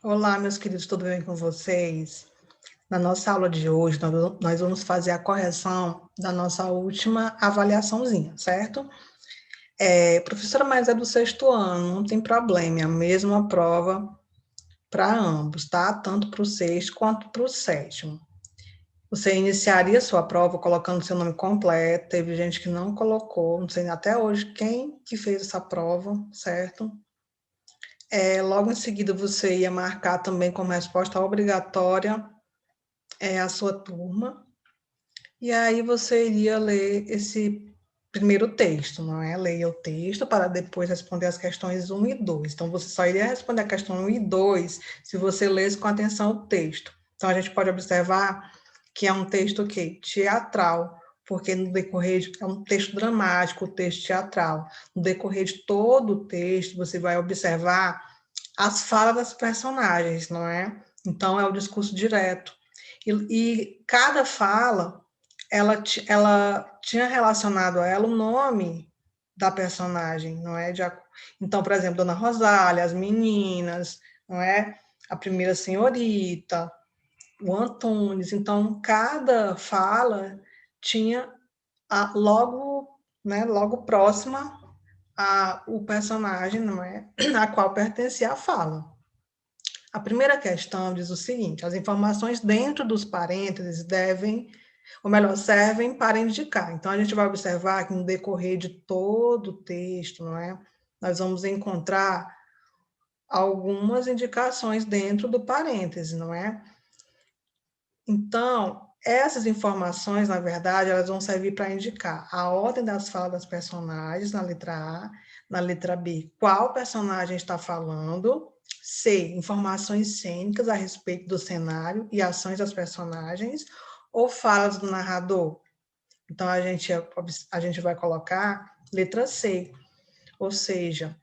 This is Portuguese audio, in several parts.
Olá, meus queridos, tudo bem com vocês? Na nossa aula de hoje, nós vamos fazer a correção da nossa última avaliaçãozinha, certo? Professora, mas é do sexto ano, não tem problema, é a mesma prova para ambos, tá? Tanto para o sexto quanto para o sétimo. Você iniciaria sua prova colocando seu nome completo, teve gente que não colocou, não sei até hoje quem que fez essa prova, certo? Logo em seguida, você ia marcar também como resposta obrigatória a sua turma, e aí você iria ler esse primeiro texto, não é? Leia o texto para depois responder as questões um e 2. Então, você só iria responder a questão 1 e 2 se você lesse com atenção o texto. Então, a gente pode observar que é um texto teatral, porque no decorrer é um texto dramático, o texto teatral. No decorrer de todo o texto, você vai observar as falas das personagens, não é? Então, é o discurso direto. E cada fala, ela tinha relacionado a ela o nome da personagem, não é? Então, por exemplo, Dona Rosália, as meninas, não é? A primeira senhorita, o Antunes. Então, cada fala tinha logo, né, logo próxima o personagem, não é? A qual pertencia a fala. A primeira questão diz o seguinte: as informações dentro dos parênteses devem, ou melhor, servem para indicar. Então, a gente vai observar que no decorrer de todo o texto, não é? Nós vamos encontrar algumas indicações dentro do parêntese, não é? Então, essas informações, na verdade, elas vão servir para indicar a ordem das falas das personagens na letra A, na letra B, qual personagem está falando, C, informações cênicas a respeito do cenário e ações das personagens, ou falas do narrador. Então, a gente vai colocar letra C, ou seja,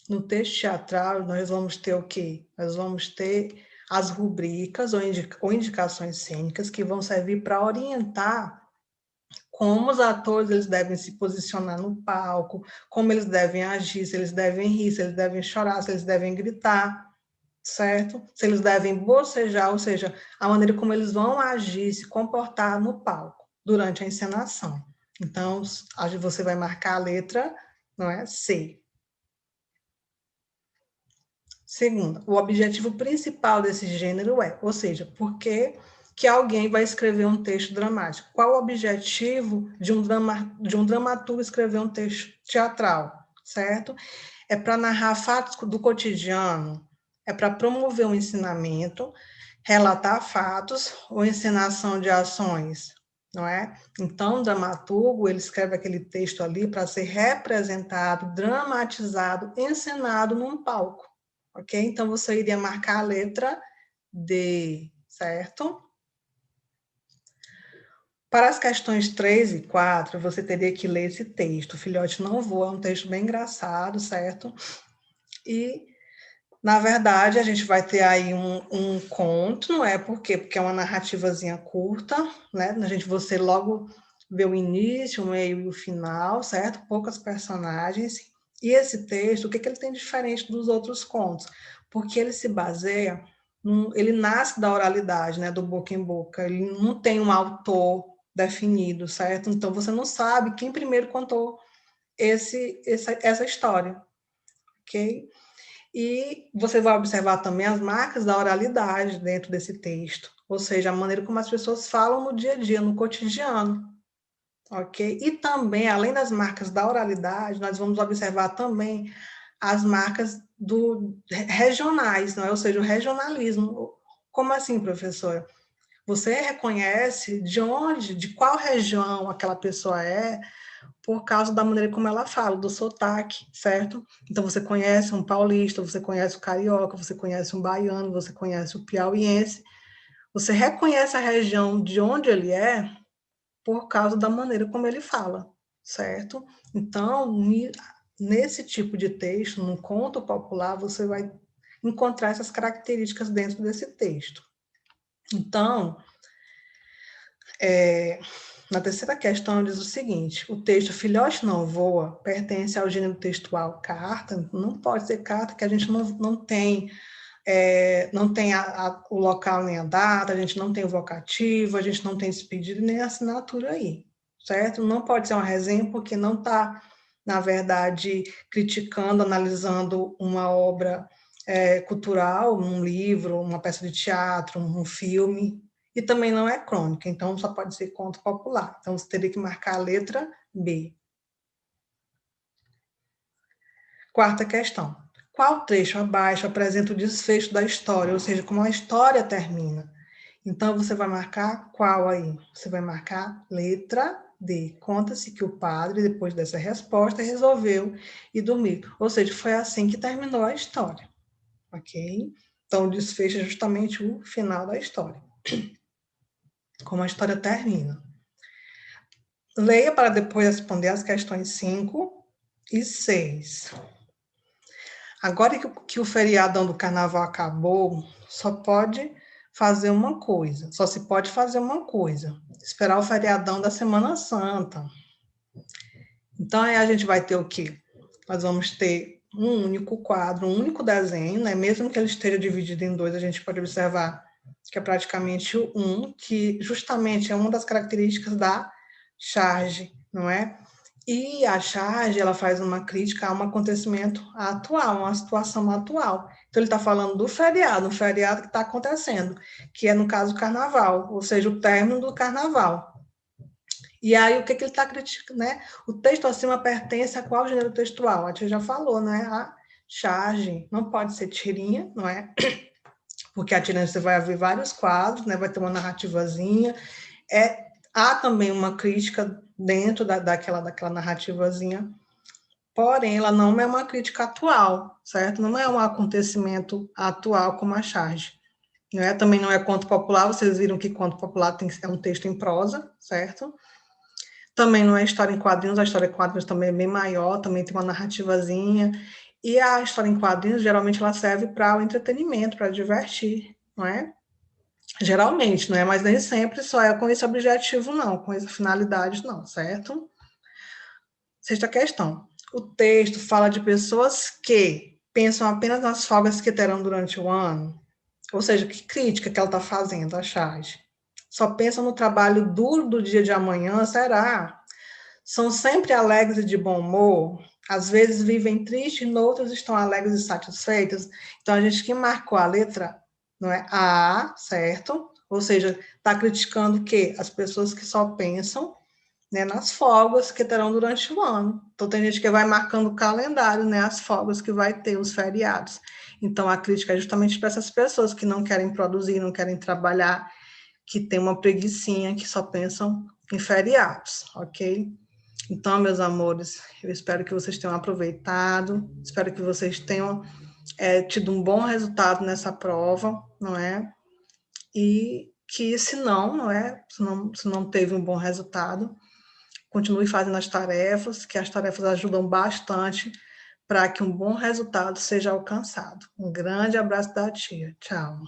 no texto teatral, nós vamos ter o quê? Nós vamos ter as rubricas ou indicações cênicas que vão servir para orientar como os atores eles devem se posicionar no palco, como eles devem agir, se eles devem rir, se eles devem chorar, se eles devem gritar, certo? Se eles devem bocejar, ou seja, a maneira como eles vão agir, se comportar no palco durante a encenação. Então, você vai marcar a letra, não é? C. Segunda, o objetivo principal desse gênero ou seja, por que alguém vai escrever um texto dramático? Qual o objetivo de um dramaturgo escrever um texto teatral, certo? É para narrar fatos do cotidiano, é para promover um ensinamento, relatar fatos ou encenação de ações, não é? Então, o dramaturgo, ele escreve aquele texto ali para ser representado, dramatizado, encenado num palco. Ok? Então, você iria marcar a letra D, certo? Para as questões 3 e 4, você teria que ler esse texto. O Filhote Não Voa é um texto bem engraçado, certo? E, na verdade, a gente vai ter aí um conto, não é? Por quê? Porque é uma narrativazinha curta, né? Você logo vê o início, o meio e o final, certo? Poucas personagens. E esse texto, o que ele tem de diferente dos outros contos? Porque ele se baseia, ele nasce da oralidade, né? Do boca em boca. Ele não tem um autor definido, certo? Então, você não sabe quem primeiro contou essa história, ok? E você vai observar também as marcas da oralidade dentro desse texto, ou seja, a maneira como as pessoas falam no dia a dia, no cotidiano, ok? E também, além das marcas da oralidade, nós vamos observar também as marcas regionais, não é? Ou seja, o regionalismo. Como assim, professora? Você reconhece de qual região aquela pessoa é, por causa da maneira como ela fala, do sotaque, certo? Então, você conhece um paulista, você conhece o carioca, você conhece um baiano, você conhece o piauiense, você reconhece a região de onde ele é por causa da maneira como ele fala, certo? Então, nesse tipo de texto, no conto popular, você vai encontrar essas características dentro desse texto. Então, na terceira questão diz o seguinte: o texto Filhote Não Voa pertence ao gênero textual carta, não pode ser carta, que a gente não tem não tem o local nem a data, a gente não tem o vocativo, a gente não tem despedido nem a assinatura aí, certo? Não pode ser uma resenha porque não está, na verdade, criticando, analisando uma obra cultural, um livro, uma peça de teatro, um filme, e também não é crônica, então só pode ser conto popular. Então, você teria que marcar a letra B. Quarta questão. Qual trecho abaixo apresenta o desfecho da história, ou seja, como a história termina? Então, você vai marcar qual aí? Você vai marcar letra D. Conta-se que o padre, depois dessa resposta, resolveu ir dormir. Ou seja, foi assim que terminou a história. Ok? Então, o desfecho é justamente o final da história. Como a história termina. Leia para depois responder as questões 5 e 6. Agora que o feriadão do carnaval acabou, só pode fazer uma coisa, só se pode fazer uma coisa, esperar o feriadão da Semana Santa. Então, aí a gente vai ter o quê? Nós vamos ter um único quadro, um único desenho, né? Mesmo que ele esteja dividido em dois, a gente pode observar que é praticamente um, que justamente é uma das características da charge, não é? E a charge, ela faz uma crítica a um acontecimento atual, uma situação atual. Então, ele está falando do feriado, um feriado que está acontecendo, que é, no caso, o carnaval, ou seja, o término do carnaval. E aí, o que ele está criticando, né? O texto acima pertence a qual gênero textual? A tia já falou, né? A charge. Não pode ser tirinha, não é? Porque a tirinha você vai ver vários quadros, né? Vai ter uma narrativazinha. Há também uma crítica dentro daquela narrativazinha, porém, ela não é uma crítica atual, certo? Não é um acontecimento atual como a charge. Não é? Também não é conto popular, vocês viram que conto popular é um texto em prosa, certo? Também não é história em quadrinhos, a história em quadrinhos também é bem maior, também tem uma narrativazinha. E a história em quadrinhos, geralmente, ela serve para o entretenimento, para divertir, não é? Geralmente, não é? Mas nem sempre só é com esse objetivo, não, com essa finalidade, não, certo? Sexta questão. O texto fala de pessoas que pensam apenas nas folgas que terão durante o ano, ou seja, que crítica que ela está fazendo, a charge. Só pensam no trabalho duro do dia de amanhã, será? São sempre alegres e de bom humor, às vezes vivem tristes, noutras estão alegres e satisfeitas. Então, a gente que marcou a letra, não é? A, certo? Ou seja, está criticando o quê? As pessoas que só pensam, né, nas folgas que terão durante o ano. Então, tem gente que vai marcando o calendário, né, as folgas que vai ter, os feriados. Então, a crítica é justamente para essas pessoas que não querem produzir, não querem trabalhar, que tem uma preguicinha, que só pensam em feriados, ok? Então, meus amores, eu espero que vocês tenham aproveitado, espero que vocês tenham tido um bom resultado nessa prova, não é? E que, se não, não é? Se não teve um bom resultado, continue fazendo as tarefas, que as tarefas ajudam bastante para que um bom resultado seja alcançado. Um grande abraço da tia. Tchau.